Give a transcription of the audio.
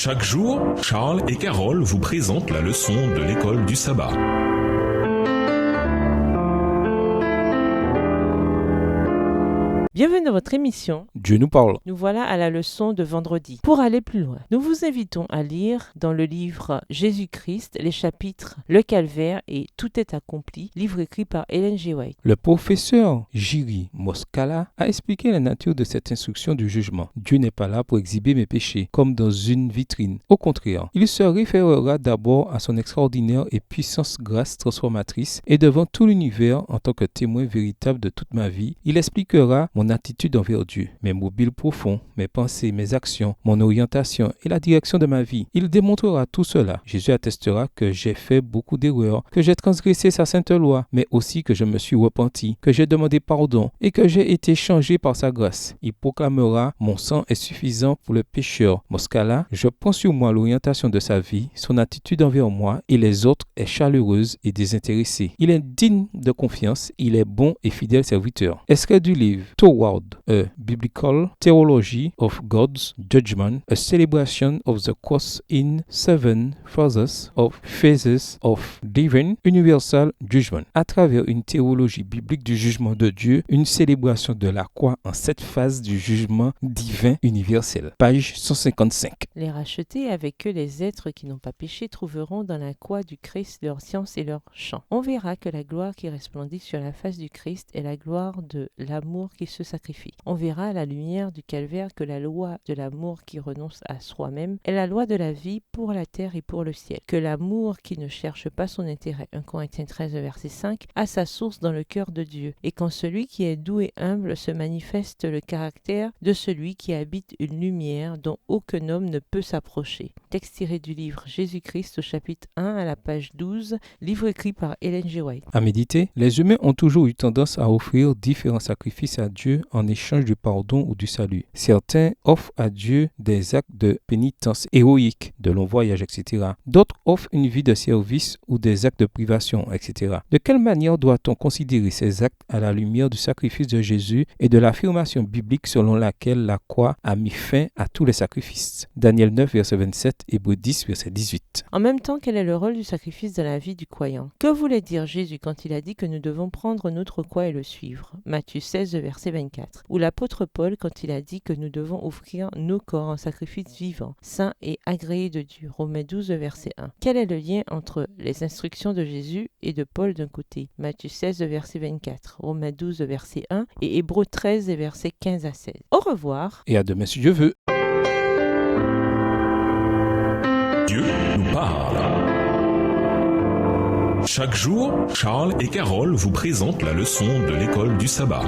Chaque jour, Charles et Carole vous présentent la leçon de l'école du sabbat. Bienvenue dans votre émission. Dieu nous parle. Nous voilà à la leçon de vendredi. Pour aller plus loin, nous vous invitons à lire dans le livre Jésus-Christ les chapitres Le Calvaire et Tout est accompli, livre écrit par Ellen G. White. Le professeur Jiri Moskala a expliqué la nature de cette instruction du jugement. Dieu n'est pas là pour exhiber mes péchés, comme dans une vitrine. Au contraire, il se référera d'abord à son extraordinaire et puissante grâce transformatrice et devant tout l'univers en tant que témoin véritable de toute ma vie, il expliquera mon attitude envers Dieu, mes mobiles profonds, mes pensées, mes actions, mon orientation et la direction de ma vie. Il démontrera tout cela. Jésus attestera que j'ai fait beaucoup d'erreurs, que j'ai transgressé sa sainte loi, mais aussi que je me suis repenti, que j'ai demandé pardon et que j'ai été changé par sa grâce. Il proclamera « Mon sang est suffisant pour le pécheur ». Moskala, je prends sur moi l'orientation de sa vie, son attitude envers moi et les autres est chaleureuse et désintéressée. Il est digne de confiance, il est bon et fidèle serviteur. Extrait du livre Toward a Biblical Theology of God's Judgment, a celebration of the cross in 7 phases of divine universal judgment. À travers une théologie biblique du jugement de Dieu, une célébration de la croix en 7 phases du jugement divin universel. Page 155. Les rachetés, avec eux les êtres qui n'ont pas péché, trouveront dans la croix du Christ leur science et leur chant. On verra que la gloire qui resplendit sur la face du Christ est la gloire de l'amour qui se sacrifie. On verra à la lumière du calvaire que la loi de l'amour qui renonce à soi-même est la loi de la vie pour la terre et pour le ciel. Que l'amour qui ne cherche pas son intérêt, 1 Corinthiens 13, verset 5, a sa source dans le cœur de Dieu. Et qu'en celui qui est doux et humble se manifeste le caractère de celui qui habite une lumière dont aucun homme ne peut s'approcher. Texte tiré du livre Jésus-Christ au chapitre 1 à la page 12, livre écrit par Ellen G. White. À méditer, les humains ont toujours eu tendance à offrir différents sacrifices à Dieu en échange du pardon ou du salut. Certains offrent à Dieu des actes de pénitence héroïques, de longs voyages, etc. D'autres offrent une vie de service ou des actes de privation, etc. De quelle manière doit-on considérer ces actes à la lumière du sacrifice de Jésus et de l'affirmation biblique selon laquelle la croix a mis fin à tous les sacrifices? Daniel 9, verset 27, Hébreux 10, verset 18. En même temps, quel est le rôle du sacrifice dans la vie du croyant? Que voulait dire Jésus quand il a dit que nous devons prendre notre croix et le suivre? Matthieu 16, verset 24. Ou l'apôtre Paul quand il a dit que nous devons offrir nos corps en sacrifice vivant, saint et agréé de Dieu. Romains 12, verset 1. Quel est le lien entre les instructions de Jésus et de Paul d'un côté? Matthieu 16, verset 24, Romains 12, verset 1 et Hébreux 13, verset 15 à 16. Au revoir. Et à demain si Dieu veut. Dieu nous parle. Chaque jour, Charles et Carole vous présentent la leçon de l'école du sabbat.